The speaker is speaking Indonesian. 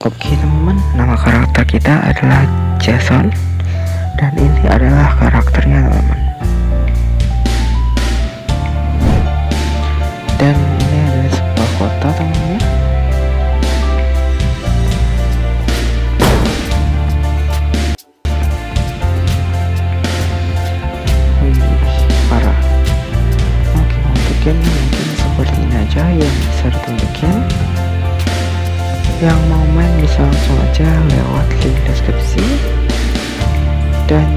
Oke teman-teman, nama karakter kita adalah Jason dan ini adalah karakternya teman-teman. Dan ini adalah sebuah kota teman-teman. Parah. Oke, untuk game mungkin seperti ini aja yang bisa ditunjukin. Yang mau main bisa langsung aja lewat link deskripsi, dan